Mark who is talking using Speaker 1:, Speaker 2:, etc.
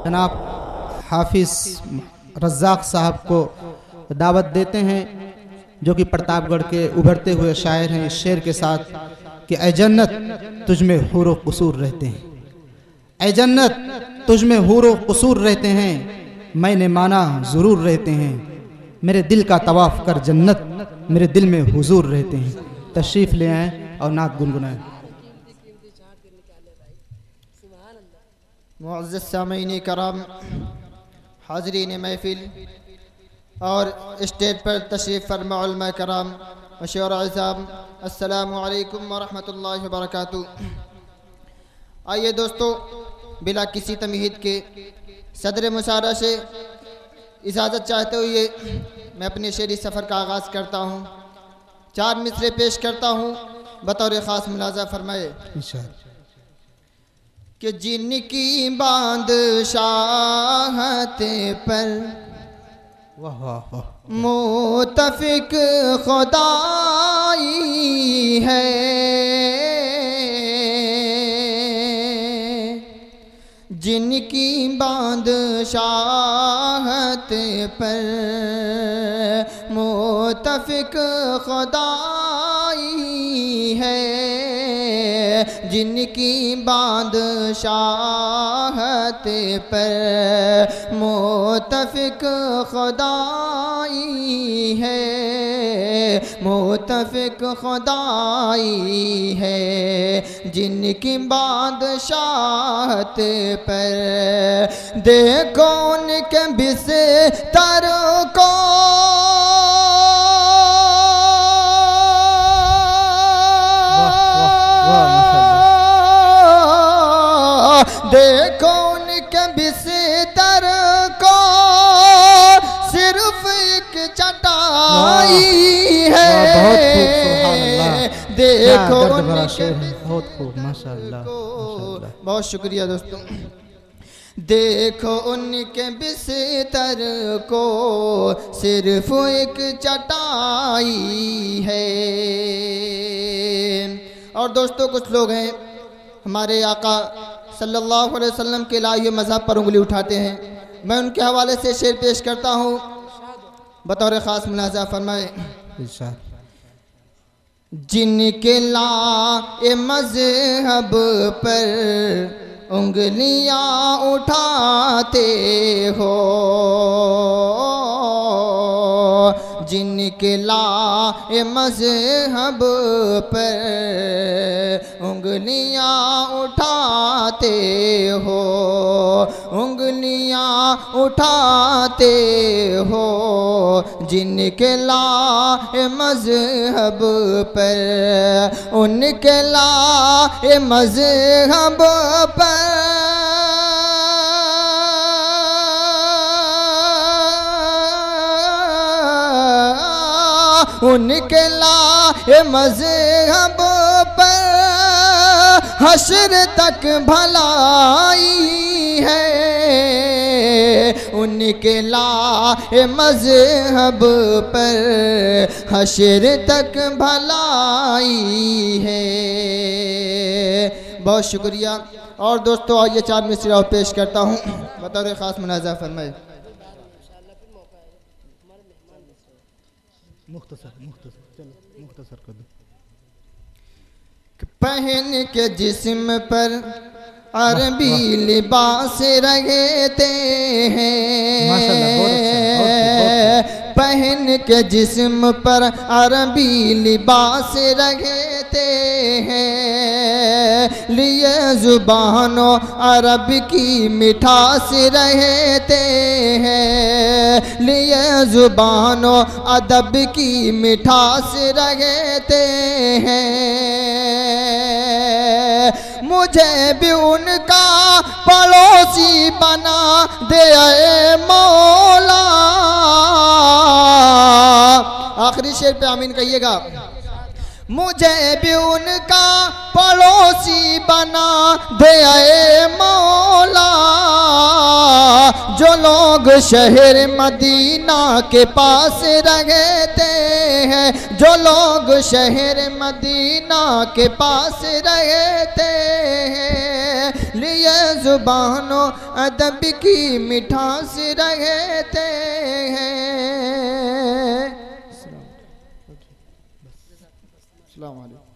Speaker 1: जनाब हाफिज़ रज़्ज़ाक़ साहब को दावत देते हैं, जो कि प्रतापगढ़ के उभरते हुए शायर हैं, इस शेर के साथ कि ऐ जन्नत तुझ में हूर व कसूर रहते हैं, ऐ जन्नत तुझ में हूर व कसूर रहते हैं, मैंने माना ज़रूर रहते हैं, मेरे दिल का तवाफ़ कर जन्नत, मेरे दिल में हुजूर रहते हैं। तशरीफ़ ले आएँ और नात गुनगुनाएं।
Speaker 2: मुअज़्ज़ज़ सामीन कराम, हाज़रीन महफ़िल और स्टेज पर तशरीफ़ फरमा उलमा कराम, मशहूर अज़ाम, अस्सलामु अलैकुम व रहमतुल्लाहि व बरकातुहू। आइए दोस्तों, बिला किसी तमहीद के सदर मुशारा से इजाज़त चाहते हुए मैं अपने शेरी सफ़र का आगाज़ करता हूँ। 4 मिसरे पेश करता हूँ, बतौर ख़ास मुलाज़ा फरमाए कि जिनकी बादशाहत पर
Speaker 1: वाह वाह वाह
Speaker 2: मुतफ़िक खुदाई है, जिनकी बादशाहत पर मुतफ़िक खुदाई है, जिनकी बादशाहत पर मुतफ़िक खुदाई है, मुतफ़िक खुदाई है, जिनकी बादशाहत पर देखो उनके बिस्तर को देखो उनके बिस्तर को सिर्फ एक चटाई है, देखो उनके
Speaker 1: बहुत खूब माशाअल्लाह।
Speaker 2: बहुत शुक्रिया दोस्तों। देखो उनके बिस्तर को सिर्फ एक चटाई है। और दोस्तों कुछ लोग हैं हमारे आका सल्लल्लाहु अलैहि वसल्लम के लाए मज़हब पर उंगली उठाते हैं, मैं उनके हवाले से शेर पेश करता हूँ, बतौर ख़ास मुलाज़ा फरमाए। जिनके लाए मज़हब पर उंगलियाँ उठाते हो, जिनके लाए मज़हब पर उंगलियाँ उठाते हो, उंगलियाँ उठाते हो, जिनके लाए मज़हब पर, उनके लाए मज़हब पर उनके लाए मज़हब पर हश्र तक भलाई है, उनके लाए मज़हब पर हश्र तक भलाई है। बहुत शुक्रिया। और दोस्तों आइए 4 मिसरे और पेश करता हूँ, बतौर ख़ास मुनाज़ा फरमाए।
Speaker 1: मुख्तसर कर दो।
Speaker 2: पहन के जिस्म पर अरबी लिबास रहते हैं, पहन के जिस्म पर अरबी लिबास रहते हैं, लिए ज़ुबानो अरब की मिठास रहते हैं, लिए ज़ुबानो अदब की मिठास रहते हैं, मुझे भी उनका पड़ोसी बना दे ऐ मौला। आखिरी शेर पे आमीन कहिएगा। मुझे भी उनका पड़ोसी बना दे ऐ मौला, जो लोग शहर मदीना के पास रहते हैं, जो लोग शहर मदीना के पास रहते हैं, लिए ज़ुबानों अदब की मिठास रहते हैं। अस्सलाम वालेकुम।